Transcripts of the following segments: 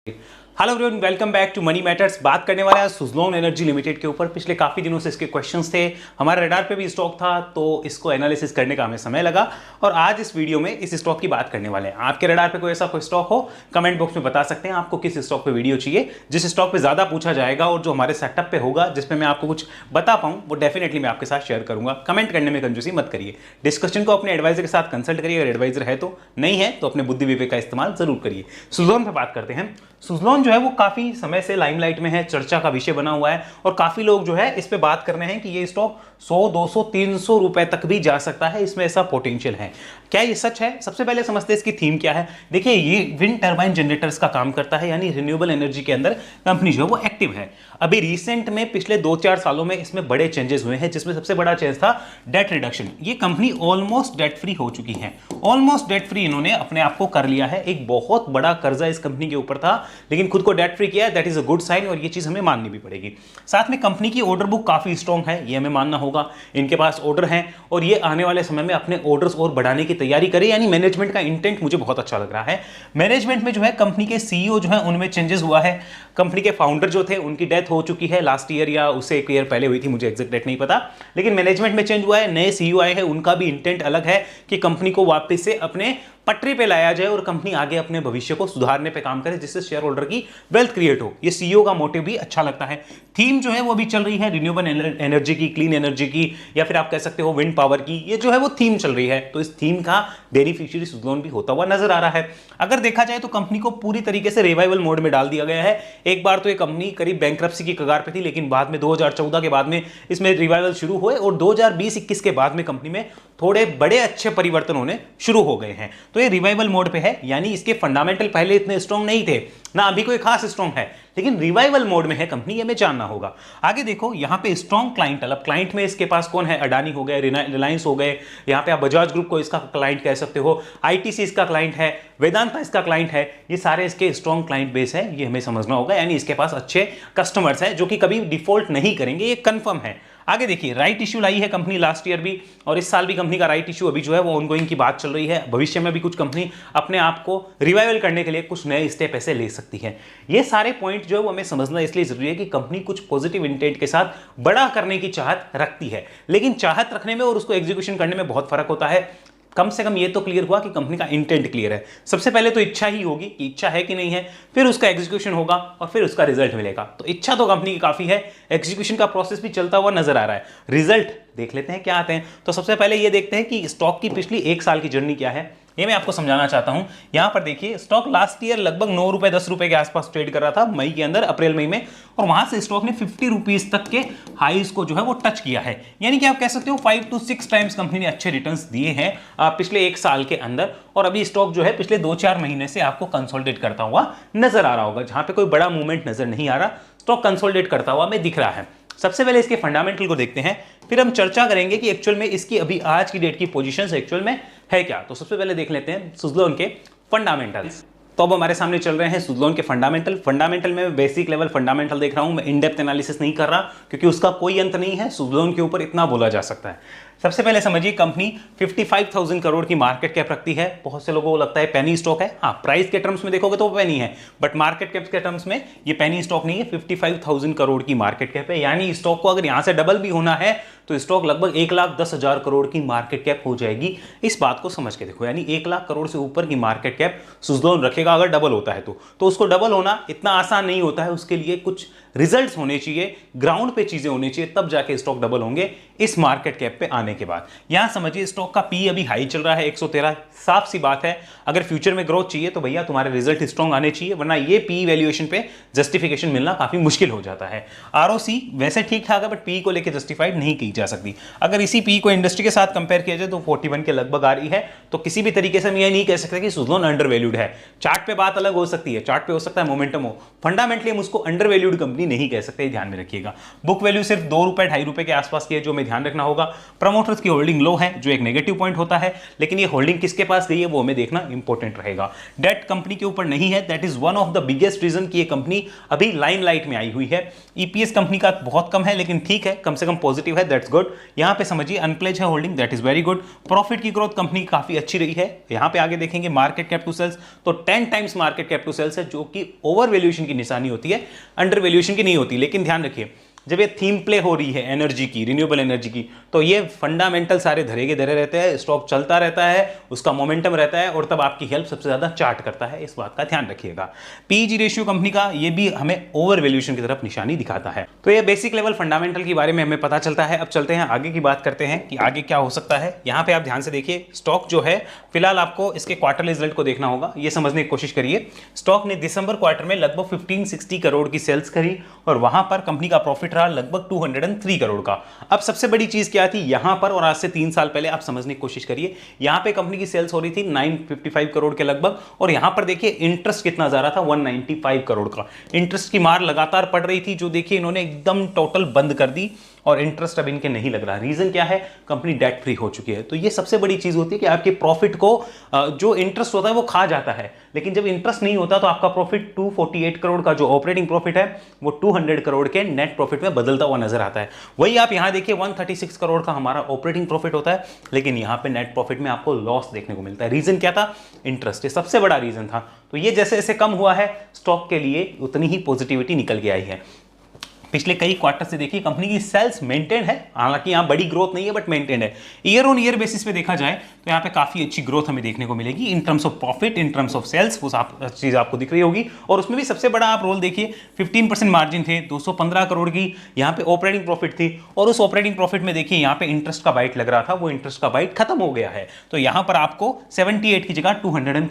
Hello everyone, welcome back to Money Matters. बात करने वाले हैं सुज़लोन एनर्जी लिमिटेड के ऊपर। पिछले काफ़ी दिनों से इसके क्वेश्चंस थे, हमारे रडार पे भी स्टॉक था, तो इसको एनालिसिस करने का हमें समय लगा और आज इस वीडियो में इस स्टॉक की बात करने वाले हैं। आपके रडार पे कोई ऐसा कोई स्टॉक हो, कमेंट बॉक्स में बता सकते हैं आपको किस स्टॉक पे वीडियो चाहिए, जिस स्टॉक पे ज़्यादा पूछा जाएगा और जो हमारे सेटअप पे होगा, जिसमें मैं आपको कुछ बता पाऊँ, वो डेफिनेटली मैं आपके साथ शेयर करूँगा। कमेंट करने में कंजूसी मत करिए। डिस्कशन को अपने एडवाइजर के साथ कंसल्ट करिए, अगर एडवाइजर है तो, नहीं है तो अपने बुद्धि विवेक का इस्तेमाल जरूर करिए। सुज़लोन पे बात करते हैं। सुज़लोन जो है वो काफ़ी समय से लाइमलाइट में है, चर्चा का विषय बना हुआ है और काफ़ी लोग जो है इस पे बात कर रहे हैं कि ये स्टॉक 100, 200, 300 रुपए तक भी जा सकता है, इसमें ऐसा पोटेंशियल है। क्या ये सच है? सबसे पहले समझते हैं इसकी थीम क्या है। देखिए, ये विंड टर्बाइन जनरेटर्स का काम करता है, यानी रिन्यूएबल एनर्जी के अंदर कंपनी जो है वो एक्टिव है। अभी रिसेंट में पिछले 2-4 सालों में इसमें बड़े चेंजेस हुए हैं, जिसमें सबसे बड़ा चेंज था डेट रिडक्शन। ये कंपनी ऑलमोस्ट डेट फ्री हो चुकी है, ऑलमोस्ट डेट फ्री इन्होंने अपने आप को कर लिया है। एक बहुत बड़ा कर्जा इस कंपनी के ऊपर था, लेकिन खुद को डेट फ्री किया है, that is a good sign और ये चीज हमें माननी भी पड़ेगी। साथ में कंपनी की ऑर्डर बुक काफी स्ट्रॉन्ग है, ये हमें मानना होगा। इनके पास ऑर्डर हैं और ये आने वाले समय में अपने ऑर्डर्स और बढ़ाने की तैयारी करे, यानी मैनेजमेंट का इंटेंट मुझे बहुत अच्छा लग रहा है। मैनेजमेंट में जो है कंपनी के सीईओ जो है उनमें चेंजेस हुआ है। कंपनी के फाउंडर जो थे उनकी डेथ हो चुकी है लास्ट ईयर या उससे 1 ईयर पहले हुई थी, मुझे एग्जैक्ट डेट नहीं पता, लेकिन मैनेजमेंट में चेंज हुआ है, नए सीईओ आए हैं। उनका भी इंटेंट अलग है कि कंपनी को वापस से अपने पटरी पे लाया जाए और कंपनी आगे अपने भविष्य को सुधारने पे काम करे, जिससे शेयर होल्डर की वेल्थ क्रिएट हो। ये सीईओ का मोटिव भी अच्छा लगता है। थीम जो है वो अभी चल रही है रिन्यूएबल एनर्जी की, क्लीन एनर्जी की, या फिर आप कह सकते हो विंड पावर की। ये जो है वो थीम चल रही है, तो इस थीम का बेनिफिशियरी सुज़लोन भी होता हुआ नजर आ रहा है। अगर देखा जाए तो कंपनी को पूरी तरीके से रिवाइवल मोड में डाल दिया गया है। एक बार तो ये कंपनी करीब बैंकरप्सी की कगार पे थी, लेकिन बाद में 2014 के बाद में इसमें रिवाइवल शुरू हुए और 2020-21 के बाद में कंपनी में थोड़े बड़े अच्छे परिवर्तन होने शुरू हो गए हैं। तो ये रिवाइवल मोड पे है, यानी इसके फंडामेंटल पहले इतने स्ट्रॉन्ग नहीं थे ना, अभी कोई खास स्ट्रॉन्ग है, लेकिन रिवाइवल मोड में है कंपनी, ये हमें जानना होगा। आगे देखो, यहां पे स्ट्रॉन्ग क्लाइंटल, अब क्लाइंट में इसके पास कौन है? अडानी हो गए, रिलायंस हो गए, यहां पे आप बजाज ग्रुप को इसका क्लाइंट कह सकते हो, आईटीसी इसका क्लाइंट है, वेदांता इसका क्लाइंट है। ये सारे इसके स्ट्रॉन्ग क्लाइंट बेस है, ये हमें समझना होगा, यानी इसके पास अच्छे कस्टमर्स हैं जो कि कभी डिफॉल्ट नहीं करेंगे, ये कंफर्म है। आगे देखिए, राइट इश्यू लाई है कंपनी लास्ट ईयर भी, और इस साल भी कंपनी का राइट इश्यू अभी जो है वो ऑनगोइंग की बात चल रही है। भविष्य में भी कुछ कंपनी अपने आप को रिवाइवल करने के लिए कुछ नए स्टेप ऐसे ले सकती है। ये सारे पॉइंट जो है वो हमें समझना इसलिए जरूरी है कि कंपनी कुछ पॉजिटिव इंटेंट के साथ बड़ा करने की चाहत रखती है, लेकिन चाहत रखने में और उसको एग्जीक्यूशन करने में बहुत फर्क होता है। कम से कम ये तो क्लियर हुआ कि कंपनी का इंटेंट क्लियर है। सबसे पहले तो इच्छा ही होगी कि इच्छा है कि नहीं है, फिर उसका एग्जीक्यूशन होगा और फिर उसका रिजल्ट मिलेगा। तो इच्छा तो कंपनी की काफी है, एग्जीक्यूशन का प्रोसेस भी चलता हुआ नजर आ रहा है। रिजल्ट देख लेते हैं क्या आते हैं। तो सबसे पहले ये देखते हैं कि स्टॉक की पिछली 1 साल की जर्नी क्या है, ये मैं आपको समझाना चाहता हूं। यहां पर देखिए, स्टॉक लास्ट ईयर लगभग 9 रुपए 10 रुपए के आसपास ट्रेड कर रहा था मई के अंदर, अप्रैल मई में, और वहां से स्टॉक ने 50 रुपीज तक के हाईज को जो है वो टच किया है। यानी कि आप कह सकते हो 5 to 6 टाइम्स कंपनी ने अच्छे रिटर्न्स दिए हैं पिछले 1 साल के अंदर। और अभी स्टॉक जो है पिछले 2-4 महीने से आपको कंसोलिडेट करता हुआ नजर आ रहा होगा, जहां पे कोई बड़ा मूवमेंट नजर नहीं आ रहा, स्टॉक कंसोलिडेट करता हुआ हमें दिख रहा है। सबसे पहले इसके फंडामेंटल को देखते हैं, फिर हम चर्चा करेंगे कि एक्चुअल में इसकी अभी आज की डेट की पोजीशंस एक्चुअल में है क्या। तो सबसे पहले देख लेते हैं सुज़लोन के फंडामेंटल्स। तो अब हमारे सामने चल रहे हैं सुज़लोन के फंडामेंटल में बेसिक लेवल फंडामेंटल देख रहा हूं मैं, इन डेप्थ एनालिसिस नहीं कर रहा, क्योंकि उसका कोई अंत नहीं है। सुज़लोन के ऊपर इतना बोला जा सकता है। सबसे पहले समझिए, कंपनी 55,000 करोड़ की मार्केट कैप रखती है। बहुत से लोगों को लगता है पेनी स्टॉक है, हाँ प्राइस के टर्म्स में देखोगे तो वो पेनी है, बट मार्केट कैप के टर्म्स में ये पेनी स्टॉक नहीं है। 55,000 करोड़ की मार्केट कैप है, यानी स्टॉक को अगर यहां से डबल भी होना है तो स्टॉक लगभग 1,10,000 करोड़ की मार्केट कैप हो जाएगी। इस बात को समझ के देखो, यानी 1 लाख करोड़ से ऊपर की मार्केट कैप सुज़लोन रखेगा अगर डबल होता है तो उसको डबल होना इतना आसान नहीं होता है। उसके लिए कुछ रिजल्ट्स होने चाहिए, ग्राउंड पे चीजें होनी चाहिए, तब जाके स्टॉक डबल होंगे इस मार्केट कैप पे आने के बाद। यहां समझिए, स्टॉक का पी अभी हाई चल रहा है 113। साफ सी बात है, अगर फ्यूचर में ग्रोथ चाहिए तो भैया तुम्हारे रिजल्ट स्ट्रॉन्ग आने चाहिए, वरना ये पी वैल्यूएशन पे जस्टिफिकेशन मिलना काफी मुश्किल हो जाता है। आरओसी वैसे ठीक ठाक है, बट पी को लेकर जस्टिफाइड नहीं की जा सकती। अगर इसी पी को इंडस्ट्री के साथ कंपेयर किया जाए तो 41 के लगभग आ रही है, तो किसी भी तरीके से हम ये नहीं कह सकते कि सुज़लोन अंडर वैल्यूड है। चार्ट पे बात अलग हो सकती है, चार्ट पे हो सकता है मोमेंटम हो, फंडामेंटली हम उसको अंडर वैल्यूड कंपनी कंपनी नहीं कह सकते, ध्यान में रखिएगा। बुक वैल्यू सिर्फ 2 रुपए 2.5 रुपए के आसपास की है, जो हमें ध्यान रखना होगा। प्रमोटर्स की होल्डिंग लो है, जो एक नेगेटिव पॉइंट होता है, लेकिन ये होल्डिंग किसके पास गई है वो हमें देखना इंपॉर्टेंट रहेगा। डेट कंपनी के ऊपर नहीं है, that is one of the biggest reason कि ये कंपनी अभी लाइमलाइट में आई हुई है। ईपीएस कंपनी का बहुत कम है, लेकिन ठीक है, कम से कम पॉजिटिव है, दैट्स गुड। यहां पे समझिए अनप्लेज है holding, that is very good. Profit की ग्रोथ कंपनी काफी अच्छी रही है। यहां पे आगे देखेंगे मार्केट कैप टू सेल्स, तो 10 times market cap to sales है, जो कि ओवर वैल्यूएशन की निशानी होती है, अंडर वैल्यूएशन की नहीं होती। लेकिन ध्यान रखिए, जब ये थीम प्ले हो रही है एनर्जी की, रिन्यूएबल एनर्जी की, तो ये फंडामेंटल सारे धरे के धरे रहते हैं, स्टॉक चलता रहता है, उसका मोमेंटम रहता है, और तब आपकी हेल्प सबसे ज्यादा चार्ट करता है, इस बात का ध्यान रखिएगा। पीईजी रेशियो कंपनी का ये भी हमें ओवर वैल्यूएशन की तरफ निशानी दिखाता है। तो ये बेसिक लेवल फंडामेंटल के बारे में हमें पता चलता है। अब चलते हैं आगे की बात करते हैं कि आगे क्या हो सकता है। यहाँ पे आप ध्यान से देखिए, स्टॉक जो है फिलहाल आपको इसके क्वार्टर रिजल्ट को देखना होगा, ये समझने की कोशिश करिए। स्टॉक ने दिसंबर क्वार्टर में लगभग 1560 करोड़ की सेल्स करी, और वहां पर कंपनी का प्रॉफिट रहा लगभग 203 करोड़ का। अब सबसे बड़ी चीज क्या थी यहां पर, और आज से 3 साल पहले आप समझने की कोशिश करिए, यहां पे कंपनी की सेल्स हो रही थी 955 करोड़ के लगभग, और यहां पर देखिए इंटरेस्ट कितना जा रहा था, 195 करोड़ का। इंटरेस्ट की मार लगातार पड़ रही थी, जो देखिए इन्होंने एकदम टोटल बंद कर दी, और इंटरेस्ट अब इनके नहीं लग रहा। रीजन क्या है, कंपनी डेट फ्री हो चुकी है। तो ये सबसे बड़ी चीज होती है कि आपके प्रॉफिट को जो इंटरेस्ट होता है वो खा जाता है, लेकिन जब इंटरेस्ट नहीं होता तो आपका प्रॉफिट 248 करोड़ का जो ऑपरेटिंग प्रॉफिट है वो 200 करोड़ के नेट प्रॉफिट में बदलता हुआ नजर आता है। वही आप यहां देखिए 136 करोड़ का हमारा ऑपरेटिंग प्रॉफिट होता है, लेकिन यहां पे नेट प्रॉफिट में आपको लॉस देखने को मिलता है। रीजन क्या था, इंटरेस्ट, ये सबसे बड़ा रीजन था। तो ये जैसे जैसे कम हुआ है, स्टॉक के लिए उतनी ही पॉजिटिविटी निकल के आई है। पिछले कई क्वार्टर से देखिए कंपनी की सेल्स मेंटेन है, हालांकि यहां बड़ी ग्रोथ नहीं है बट मेंटेन है। ईयर ऑन ईयर बेसिस पे देखा जाए तो यहां पे काफी अच्छी ग्रोथ हमें देखने को मिलेगी in terms of profit, in terms of sales, वो चीज आपको दिख रही होगी। और उसमें भी सबसे बड़ा आप रोल देखिए, 15% मार्जिन थे, 215 करोड़ की यहां पे ऑपरेटिंग प्रॉफिट थी, और उस ऑपरेटिंग प्रॉफिट में देखिए यहां पे इंटरेस्ट का बाइट लग रहा था, वो इंटरेस्ट का बाइट खत्म हो गया है। तो यहां पर आपको 78 की जगह 203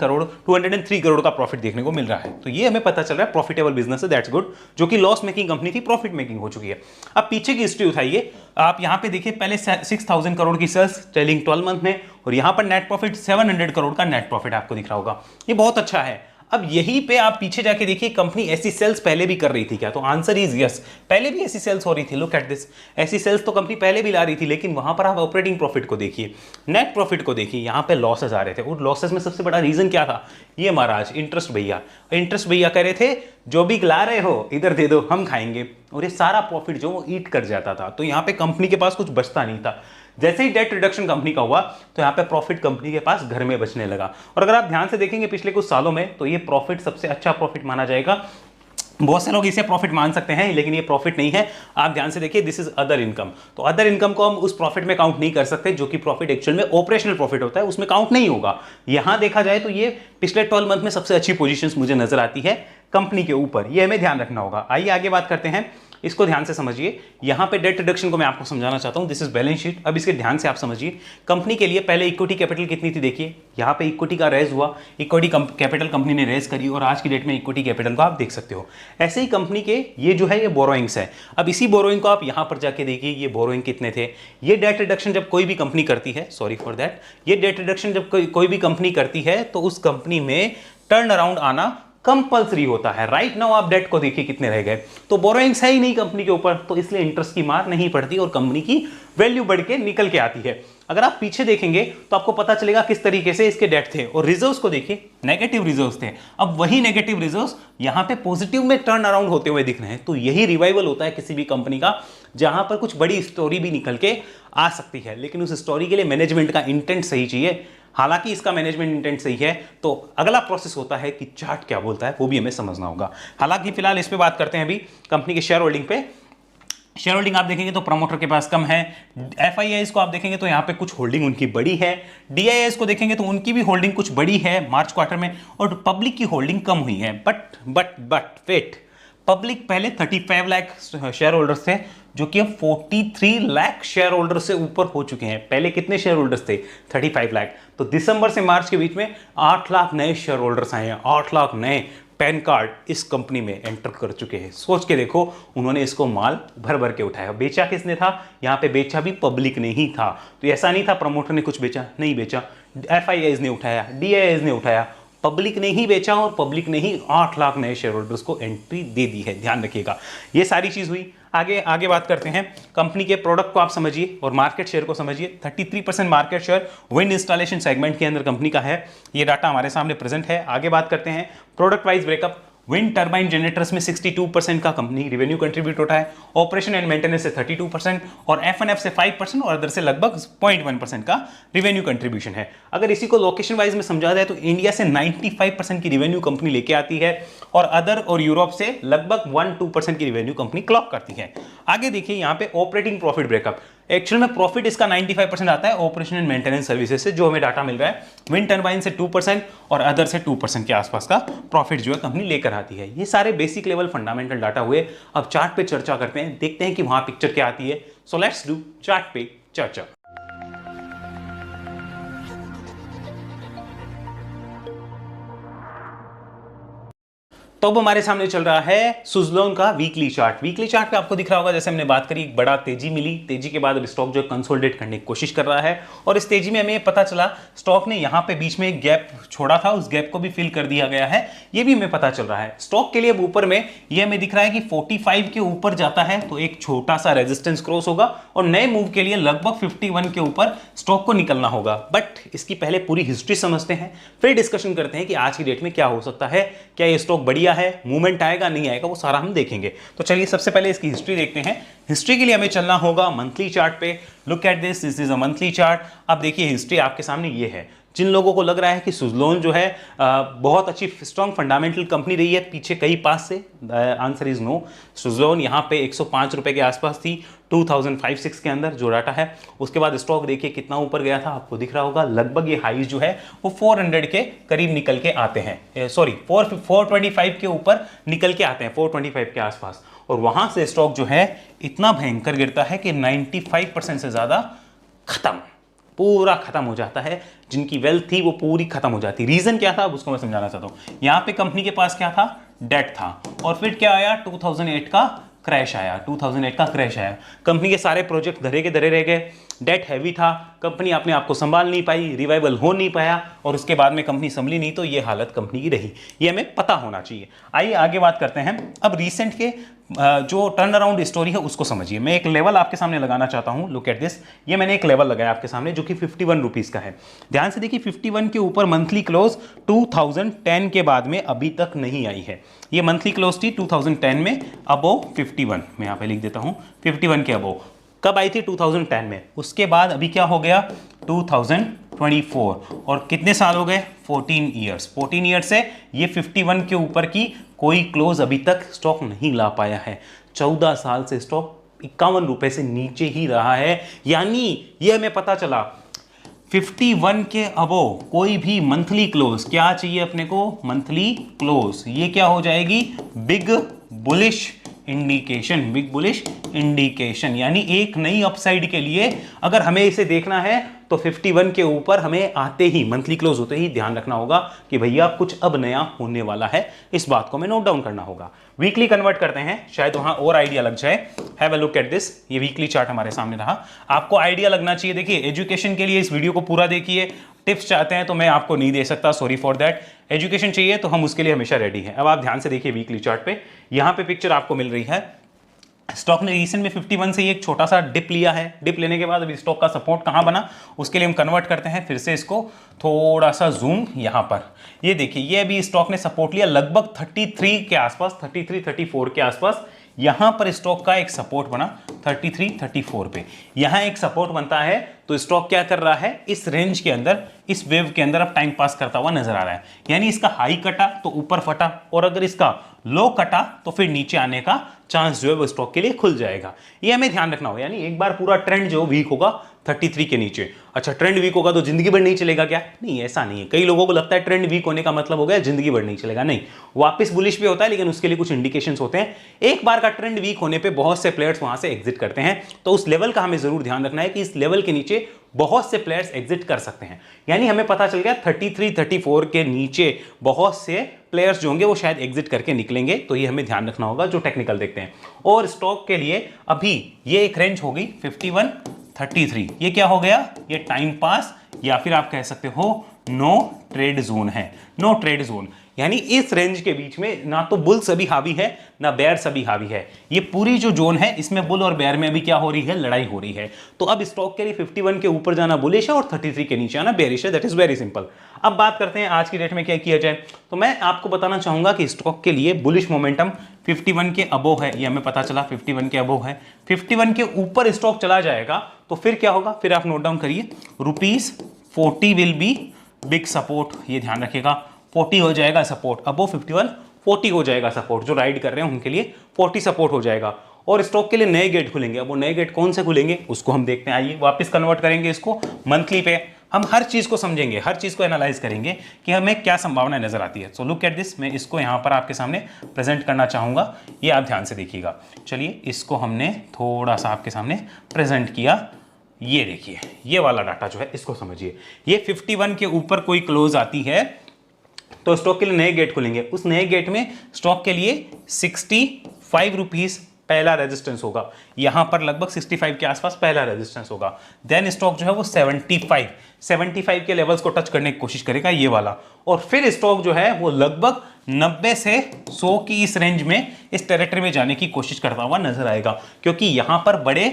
करोड़ का प्रॉफिट देखने को मिल रहा है। तो ये हमें पता चल रहा है प्रॉफिटेबल बिजनेस है, दैट्स गुड। जो कि लॉस मेकिंग कंपनी थी, प्रॉफिट मेकिंग हो चुकी है। अब पीछे की हिस्ट्री उठाइए, आप यहां पे देखिए, पहले 6000 करोड़ की सेल्स ट्रेलिंग 12 मंथ में, और यहां पर नेट प्रॉफिट 700 करोड़ का नेट प्रॉफिट आपको दिख रहा होगा, ये बहुत अच्छा है। अब यहीं पे आप पीछे जाके देखिए, कंपनी ऐसी सेल्स पहले भी कर रही थी क्या, तो आंसर इज यस, पहले भी ऐसी सेल्स हो रही थी। लुक एट दिस, ऐसी सेल्स तो कंपनी पहले भी ला रही थी, लेकिन वहां पर आप ऑपरेटिंग प्रॉफिट को देखिए, नेट प्रॉफिट को देखिए, यहां पे लॉसेस आ रहे थे। और लॉसेस में सबसे बड़ा रीजन क्या था, ये महाराज इंटरेस्ट भैया कह रहे थे जो भी ला रहे हो इधर दे दो, हम खाएंगे, और ये सारा प्रॉफिट जो वो ईट कर जाता था। तो यहां पे कंपनी के पास कुछ बचता नहीं था। जैसे ही डेट रिडक्शन कंपनी का हुआ, तो यहां पे प्रॉफिट कंपनी के पास घर में बचने लगा। और अगर आप ध्यान से देखेंगे पिछले कुछ सालों में, तो ये प्रॉफिट सबसे अच्छा प्रॉफिट माना जाएगा। बहुत से लोग इसे प्रॉफिट मान सकते हैं, लेकिन ये प्रॉफिट नहीं है। आप ध्यान से देखिए, दिस इज अदर इनकम। तो अदर इनकम को हम उस प्रॉफिट में काउंट नहीं कर सकते, जो कि प्रॉफिट एक्चुअल में ऑपरेशनल प्रॉफिट होता है, उसमें काउंट नहीं होगा। यहां देखा जाए तो ये पिछले 12 मंथ में सबसे अच्छी पोजीशन मुझे नजर आती है कंपनी के ऊपर, ये हमें ध्यान रखना होगा। आइए आगे बात करते हैं, इसको ध्यान से समझिए। यहां पे डेट रिडक्शन को मैं आपको समझाना चाहता हूं, दिस इज बैलेंस शीट। अब इसके ध्यान से आप समझिए, कंपनी के लिए पहले इक्विटी कैपिटल कितनी थी, देखिए यहां पे इक्विटी का रेज हुआ, इक्विटी कैपिटल कंपनी ने रेज करी, और आज की डेट में इक्विटी कैपिटल को आप देख सकते हो। ऐसे ही कंपनी के ये जो है ये बोरोइंग्स है। अब इसी बोरोइंग को आप यहां पर जाके देखिए, ये बोरोइंग कितने थे। ये डेट रिडक्शन जब कोई भी कंपनी करती है, सॉरी फॉर दैट, ये डेट रिडक्शन जब कोई भी कंपनी करती है, तो उस कंपनी में टर्न अराउंड आना कंपल्सरी होता है। राइट नाउ आप डेट को देखिए कितने रह गए, तो बोरोइंग्स है ही नहीं कंपनी के ऊपर, तो इसलिए इंटरेस्ट की मार नहीं पड़ती और कंपनी की वैल्यू बढ़ के निकल के आती है। अगर आप पीछे देखेंगे तो आपको पता चलेगा किस तरीके से इसके डेट थे, और रिजर्व्स को देखिए, नेगेटिव रिजर्व्स थे। अब वही नेगेटिव रिजर्व्स यहां पे पॉजिटिव में टर्न अराउंड होते हुए दिख रहे हैं। तो यही रिवाइवल होता है किसी भी कंपनी का, जहां पर कुछ बड़ी स्टोरी भी निकल के आ सकती है, लेकिन उस स्टोरी के लिए मैनेजमेंट का इंटेंट सही चाहिए। हालांकि इसका मैनेजमेंट इंटेंट सही है, तो अगला प्रोसेस होता है कि चार्ट क्या बोलता है, वो भी हमें समझना होगा। हालांकि फिलहाल इस पे बात करते हैं अभी कंपनी के शेयर होल्डिंग पे। शेयर होल्डिंग आप देखेंगे तो प्रमोटर के पास कम है। एफआईआईज को आप देखेंगे तो यहां पे कुछ होल्डिंग उनकी बड़ी है। डीआईआईज को देखेंगे तो उनकी भी होल्डिंग कुछ बड़ी है मार्च क्वार्टर में, और पब्लिक की होल्डिंग कम हुई है। बट वेट, पब्लिक पहले 35 लाख शेयर होल्डर्स थे, जो कि अब 43 लाख शेयर होल्डर से ऊपर हो चुके हैं। पहले कितने शेयर होल्डर्स थे, 35 लाख। तो दिसंबर से मार्च के बीच में 8 लाख नए शेयर होल्डर्स आए हैं, 8 लाख नए पैन कार्ड इस कंपनी में एंटर कर चुके हैं। सोच के देखो, उन्होंने इसको माल भर भर के उठाया। बेचा किसने था, यहां पे बेचा भी पब्लिक ने ही था। तो ऐसा नहीं था प्रमोटर ने कुछ बेचा, नहीं बेचा, एफआईआईज ने उठाया, डीआईआईज ने उठाया, पब्लिक ने ही बेचा और पब्लिक ने ही 8 लाख नए शेयर होल्डर्स को एंट्री दे दी है, ध्यान रखिएगा। ये सारी चीज हुई। आगे आगे बात करते हैं, कंपनी के प्रोडक्ट को आप समझिए और मार्केट शेयर को समझिए। 33% market share wind installation segment के अंदर कंपनी का है, ये डाटा हमारे सामने प्रेजेंट है। आगे बात करते हैं product wise breakup. Wind turbine generators में 62% का कंपनी रिवेन्यू कंट्रीब्यूट होता है, ऑपरेशन एंड मेंटेनेंस से 32% और F&F से 5% और अदर से लगभग 0.1% का रिवेन्यू कंट्रीब्यूशन है। अगर इसी को लोकेशन वाइज में समझा जाए तो इंडिया से 95% की रिवेन्यू कंपनी लेके आती है और अदर और यूरोप से लगभग 1-2% की रिवेन्यू कंपनी क्लॉक करती है। आगे देखिए यहाँ पे ऑपरेटिंग प्रॉफिट ब्रेकअप। एक्चुअल में प्रॉफिट इसका 95% आता है ऑपरेशन एंड मेंटेनेंस सर्विसेज से, जो हमें डाटा मिल रहा है। विंड टर्बाइन से 2% और अदर से 2% के आसपास का प्रॉफिट जो है कंपनी लेकर आती है। ये सारे बेसिक लेवल फंडामेंटल डाटा हुए। अब चार्ट पे चर्चा करते हैं, देखते हैं कि वहां पिक्चर क्या आती है। सो लेट्स डू चार्ट पे चर्चा। तो अब हमारे सामने चल रहा है सुज़लोन का वीकली चार्ट। वीकली चार्ट पे आपको दिख रहा होगा, जैसे हमने बात करी, एक बड़ा तेजी मिली। तेजी के बाद अब स्टॉक जो है कंसोलिडेट करने की कोशिश कर रहा है और इस तेजी में हमें पता चला स्टॉक ने यहाँ पे बीच में एक गैप छोड़ा था, उस गैप को भी फिल कर दिया गया है, ये भी हमें पता चल रहा है। स्टॉक के लिए अब ऊपर में ये हमें दिख रहा है कि 45 के ऊपर जाता है तो एक छोटा सा रेजिस्टेंस क्रॉस होगा और नए मूव के लिए लगभग 51 के ऊपर स्टॉक को निकलना होगा। बट इसकी पहले पूरी हिस्ट्री समझते हैं, फिर डिस्कशन करते हैं कि आज की डेट में क्या हो सकता है, क्या ये स्टॉक बढ़िया है, मूवमेंट आएगा नहीं आएगा, वो सारा हम देखेंगे। तो चलिए सबसे पहले इसकी हिस्ट्री देखते हैं। हिस्ट्री के लिए हमें चलना होगा मंथली चार्ट पे। Look at this is a monthly chart. अब देखिए हिस्ट्री आपके सामने ये है। जिन लोगों को लग रहा है कि सुज़लोन जो है बहुत अच्छी स्ट्रॉन्ग फंडामेंटल कंपनी रही है पीछे कई पास से, आंसर इज नो। सुज़लोन यहाँ पे 105 रुपए के आसपास थी 2005-06 के अंदर जो डाटा है। उसके बाद स्टॉक देखिए कितना ऊपर गया था, आपको दिख रहा होगा। लगभग ये हाईज जो है वो 400 के करीब निकल के आते हैं, सॉरी 425 के ऊपर निकल के आते हैं, 425 के आसपास। और वहां से स्टॉक जो है इतना भयंकर गिरता है कि 95% से ज्यादा खत्म, पूरा खत्म हो जाता है। जिनकी वेल्थ थी वो पूरी खत्म हो जाती। रीजन क्या था उसको मैं समझाना चाहता हूं। यहां पे कंपनी के पास क्या था, डेट था, और फिर क्या आया, 2008 का क्रैश आया। 2008 का क्रैश आया, कंपनी के सारे प्रोजेक्ट धरे के धरे रह गए, डेट हैवी था, कंपनी अपने आप को संभाल नहीं पाई, रिवाइवल हो नहीं पाया और उसके बाद में कंपनी संभली नहीं, तो ये हालत कंपनी की रही। ये हमें पता होना चाहिए। आइए आगे बात करते हैं। अब रिसेंट के जो टर्न अराउंड स्टोरी है उसको समझिए। मैं एक लेवल आपके सामने लगाना चाहता हूं, लुक एट दिस। ये मैंने एक लेवल लगाया आपके सामने जो कि 51 रुपीज का है। ध्यान से देखिए 51 के ऊपर मंथली क्लोज 2010 के बाद में अभी तक नहीं आई है। ये मंथली क्लोज थी 2010 में अबोव 51, मैं यहाँ पे लिख देता हूँ 51 के अबोव। कब आई थी, 2010 में। उसके बाद अभी क्या हो गया, 2024, और कितने साल हो गए, 14 ईयर्स। 14 ईयर्स से ये 51 के ऊपर की कोई क्लोज अभी तक स्टॉक नहीं ला पाया है। 14 साल से स्टॉक 51 रुपए से नीचे ही रहा है। यानी ये हमें पता चला 51 के अबोव कोई भी मंथली क्लोज क्या चाहिए अपने को, मंथली क्लोज। ये क्या हो जाएगी, big bullish indication, big bullish indication. यानी एक नई अपसाइड के लिए अगर हमें इसे देखना है तो 51 के ऊपर हमें आते ही, मंथली क्लोज होते ही ध्यान रखना होगा कि भैया कुछ अब नया होने वाला है। इस बात को हमें नोट डाउन करना होगा। वीकली कन्वर्ट करते हैं, शायद वहां और आइडिया लग जाए। Have a look at this. ये वीकली चार्ट हमारे सामने रहा, आपको आइडिया लगना चाहिए। देखिए एजुकेशन के लिए इस वीडियो को पूरा देखिए। टिप्स चाहते हैं तो मैं आपको नहीं दे सकता, सॉरी फॉर दैट। एजुकेशन चाहिए तो हम उसके लिए हमेशा रेडी हैं। अब आप ध्यान से देखिए वीकली चार्ट पे, यहां पे पिक्चर आपको मिल रही है। स्टॉक ने रिसेंट में 51 से एक छोटा सा डिप लिया है। डिप लेने के बाद अभी स्टॉक का सपोर्ट कहां बना, उसके लिए हम कन्वर्ट करते हैं फिर से इसको, थोड़ा सा जूम यहां पर। ये देखिए ये अभी स्टॉक ने सपोर्ट लिया लगभग 33 के आसपास, 33-34 के आसपास। यहां पर स्टॉक का एक सपोर्ट बना 33-34 पे। यहां एक सपोर्ट बनता है तो स्टॉक क्या कर रहा है, इस रेंज के अंदर, इस वेव के अंदर अब टाइम पास करता हुआ नजर आ रहा है। यानी इसका हाई कटा तो ऊपर फटा, और अगर इसका लो कटा तो फिर नीचे आने का चांस जो है वो स्टॉक के लिए खुल जाएगा। ये हमें ध्यान रखना होगा। यानी एक बार पूरा ट्रेंड जो वीक होगा 33 के नीचे, अच्छा ट्रेंड वीक होगा तो जिंदगी भर नहीं चलेगा क्या, नहीं ऐसा नहीं है। कई लोगों को लगता है ट्रेंड वीक होने का मतलब हो गया जिंदगी भर नहीं चलेगा, नहीं, वापस बुलिश भी होता है, लेकिन उसके लिए कुछ इंडिकेशंस होते हैं। एक बार का ट्रेंड वीक होने पे बहुत से प्लेयर्स वहां से एग्जिट करते हैं, तो उस लेवल का हमें जरूर ध्यान रखना है कि इस लेवल के नीचे बहुत से प्लेयर्स एग्जिट कर सकते हैं। यानी हमें पता चल गया 33-34 के नीचे बहुत से प्लेयर्स जो होंगे वो शायद एग्जिट करके निकलेंगे, तो ये हमें ध्यान रखना होगा जो टेक्निकल देखते हैं। और स्टॉक के लिए अभी ये एक रेंज होगी 51-33, ये क्या हो गया, ये टाइम पास या फिर आप कह सकते हो नो ट्रेड जोन है। नो ट्रेड जोन यानी इस रेंज के बीच में ना तो बुल्स अभी हावी है ना बेयर्स अभी हावी है। ये पूरी जो जोन है इसमें बुल और बेयर में अभी क्या हो रही है, लड़ाई हो रही है। तो अब स्टॉक के लिए 51 के ऊपर जाना बुलिश है और 33 के नीचे आना बेयरिश है। That is very simple. अब बात करते हैं आज की डेट में क्या किया जाए। तो मैं आपको बताना चाहूंगा कि स्टॉक के लिए बुलिश मोमेंटम 51 के अबोव है, ये हमें पता चला 51 के अबोव है। 51 के ऊपर स्टॉक चला जाएगा तो फिर क्या होगा, फिर आप नोट डाउन करिए, ₹40 विल बी बिग सपोर्ट, ये ध्यान रखिएगा। 40 हो जाएगा सपोर्ट, अबो 51 40 हो जाएगा सपोर्ट। जो राइड कर रहे हैं उनके लिए 40 सपोर्ट हो जाएगा। और स्टॉक के लिए नए गेट खुलेंगे। अब वो नए गेट कौन से खुलेंगे उसको हम देखते हैं। आइए वापस कन्वर्ट करेंगे इसको मंथली पे। हम हर चीज को समझेंगे, हर चीज को एनालाइज करेंगे कि हमें क्या संभावना नजर आती है। सो लुक एट दिस, मैं इसको यहां पर आपके सामने प्रेजेंट करना चाहूंगा, ये आप ध्यान से देखिएगा। चलिए इसको हमने थोड़ा सा आपके सामने प्रेजेंट किया। ये देखिए ये वाला डाटा जो है इसको समझिए। ये 51 के ऊपर कोई क्लोज आती है तो स्टॉक के लिए नए गेट खुलेंगे। उस नए गेट में स्टॉक के लिए ₹65 पहला रेजिस्टेंस होगा। यहां पर लगभग 65 के आसपास पहला रेजिस्टेंस होगा। देन स्टॉक जो है वो 75 के लेवल्स को टच करने की कोशिश करेगा, ये वाला। और फिर स्टॉक जो है वो लगभग 90 से 100 की इस रेंज में, इस टेरिटरी में जाने की कोशिश करता हुआ नजर आएगा, क्योंकि यहां पर बड़े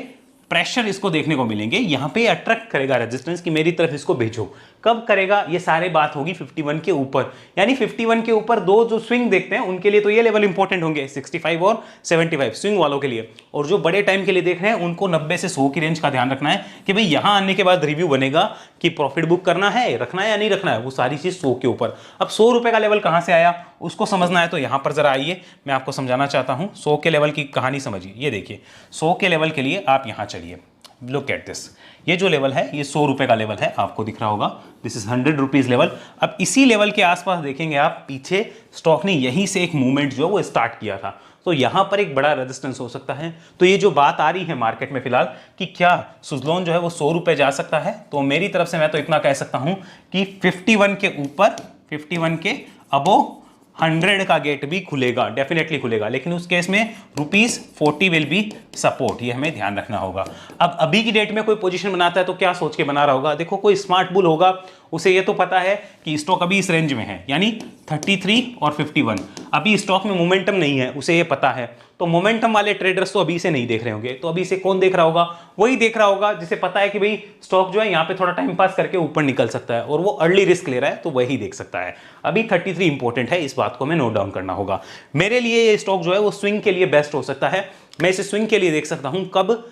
प्रेशर इसको देखने को मिलेंगे। यहां पे अट्रैक्ट करेगा रेजिस्टेंस की मेरी तरफ इसको भेजो। कब करेगा, ये सारे बात होगी 51 के ऊपर। यानी 51 के ऊपर दो जो स्विंग देखते हैं उनके लिए तो ये लेवल इंपॉर्टेंट होंगे, 65 और 75 स्विंग वालों के लिए। और जो बड़े टाइम के लिए देख रहे हैं उनको 90 से 100 की रेंज का ध्यान रखना है कि भाई यहां आने के बाद रिव्यू बनेगा कि प्रॉफिट बुक करना है, रखना है या नहीं रखना है, वो सारी चीज 100 के ऊपर। अब 100 रुपए का लेवल कहां से आया उसको समझना है तो यहां पर जरा आइए, मैं आपको समझाना चाहता हूं। 100 के लेवल की कहानी समझिए। ये देखिए 100 के लेवल के लिए आप यहां चलिए, लुक एट दिस। ये जो लेवल है ये 100 रुपए का लेवल है, आपको दिख रहा होगा, दिस इज ₹100 लेवल। अब इसी लेवल के आसपास देखेंगे आप, पीछे स्टॉक ने यहीं से एक मूवमेंट जो है वो स्टार्ट किया था, तो यहां पर एक बड़ा रेजिस्टेंस हो सकता है। तो ये जो बात आ रही है मार्केट में फिलहाल कि क्या सुज़लोन जो है वो 100 रुपए जा सकता है, तो मेरी तरफ से मैं तो इतना कह सकता हूं कि 51 के ऊपर, 51 के अबो 100 का गेट भी खुलेगा, डेफिनेटली खुलेगा। लेकिन उस केस में ₹40 विल बी सपोर्ट, ये हमें ध्यान रखना होगा। अब अभी की डेट में कोई पोजीशन बनाता है तो क्या सोच के बना रहा होगा। देखो कोई स्मार्ट बुल होगा, उसे ये तो पता है कि स्टॉक अभी इस रेंज में है, यानी 33 और 51, अभी स्टॉक में मोमेंटम नहीं है, उसे ये पता है। तो मोमेंटम वाले ट्रेडर्स तो अभी से नहीं देख रहे होंगे, तो अभी से कौन देख रहा होगा, वही देख रहा होगा जिसे पता है कि भाई स्टॉक जो है यहाँ पे थोड़ा टाइम पास करके ऊपर निकल सकता है और वो अर्ली रिस्क ले रहा है, तो वही देख सकता है। अभी 33 इंपॉर्टेंट है, इस बात को हमें नोट डाउन करना होगा। मेरे लिए ये स्टॉक जो है वो स्विंग के लिए बेस्ट हो सकता है। मैं इसे स्विंग के लिए देख सकता हूं कब,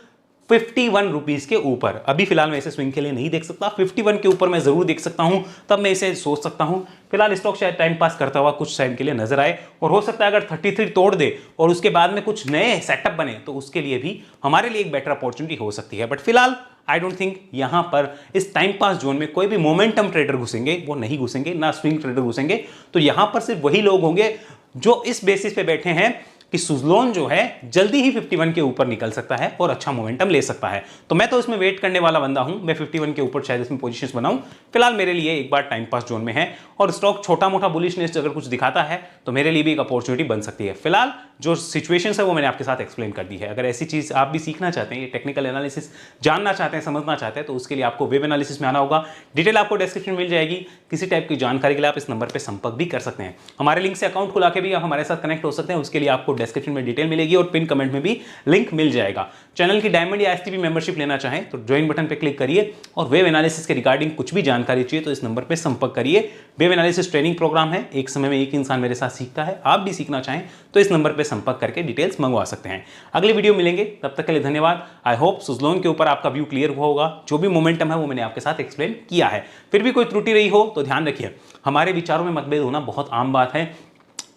51 रुपीज के ऊपर। अभी फिलहाल मैं इसे स्विंग के लिए नहीं देख सकता, 51 के ऊपर मैं जरूर देख सकता हूं, तब मैं इसे सोच सकता हूं। फिलहाल स्टॉक शायद टाइम पास करता हुआ कुछ टाइम के लिए नजर आए, और हो सकता है अगर 33 तोड़ दे और उसके बाद में कुछ नए सेटअप बने तो उसके लिए भी हमारे लिए एक बेटर अपॉर्चुनिटी हो सकती है। बट फिलहाल आई डोंट थिंक यहां पर इस टाइम पास जोन में कोई भी मोमेंटम ट्रेडर घुसेंगे, वो नहीं घुसेंगे, ना स्विंग ट्रेडर घुसेंगे। तो यहां पर सिर्फ वही लोग होंगे जो इस बेसिस पे बैठे हैं कि सुज़लोन जो है जल्दी ही 51 के ऊपर निकल सकता है और अच्छा मोमेंटम ले सकता है। तो मैं तो इसमें वेट करने वाला बंदा हूं, मैं 51 के ऊपर शायद इसमें पोजीशंस बनाऊं। फिलहाल मेरे लिए एक बार टाइम पास जोन में है, और स्टॉक छोटा मोटा बुलिशनेस अगर कुछ दिखाता है तो मेरे लिए भी एक अपॉर्चुनिटी बन सकती है। फिलहाल जो सिचुएशन है वो मैंने आपके साथ एक्सप्लेन कर दी है। अगर ऐसी चीज आप भी सीखना चाहते हैं, टेक्निकल एनालिसिस जानना चाहते हैं, समझना चाहते हैं, तो उसके लिए आपको वेब एनालिसिस में आना होगा। डिटेल आपको डिस्क्रिप्शन में मिल जाएगी। किसी टाइप की जानकारी के लिए आप इस नंबर पर संपर्क भी कर सकते हैं। हमारे लिंक से अकाउंट खुला के भी आप हमारे साथ कनेक्ट हो सकते हैं। उसके लिए आपको डिस्क्रिप्शन में डिटेल मिलेगी और पिन कमेंट में भी लिंक मिल जाएगा। चैनल की डायमंड या एसटीपी मेंबरशिप लेना चाहें तो ज्वाइन बटन पर क्लिक करिए, और वेब एनालिसिस के रिगार्डिंग कुछ भी जानकारी चाहिए तो इस नंबर पर संपर्क करिए। वेब एनालिसिस ट्रेनिंग प्रोग्राम है, एक समय में एक इंसान मेरे साथ सीखता है। आप भी सीखना चाहें तो इस नंबर पर संपर्क करके डिटेल्स मंगवा सकते हैं। अगले वीडियो मिलेंगे, तब तक के लिए धन्यवाद। आई होप सुज़लोन के ऊपर आपका व्यू क्लियर हुआ होगा। जो भी मोमेंटम है वो मैंने आपके साथ एक्सप्लेन किया है। फिर भी कोई त्रुटि रही हो तो ध्यान रखिए, हमारे विचारों में मतभेद होना बहुत आम बात है।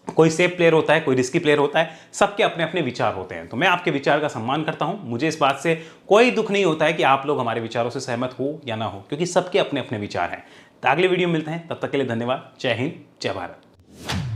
कोई सेफ प्लेयर होता है, कोई रिस्की प्लेयर होता है, सबके अपने अपने विचार होते हैं। तो मैं आपके विचार का सम्मान करता हूं। मुझे इस बात से कोई दुख नहीं होता है कि आप लोग हमारे विचारों से सहमत हो या ना हो, क्योंकि सबके अपने अपने विचार हैं। तो अगले वीडियो में मिलते हैं, तब तक के लिए धन्यवाद। जय हिंद, जय भारत।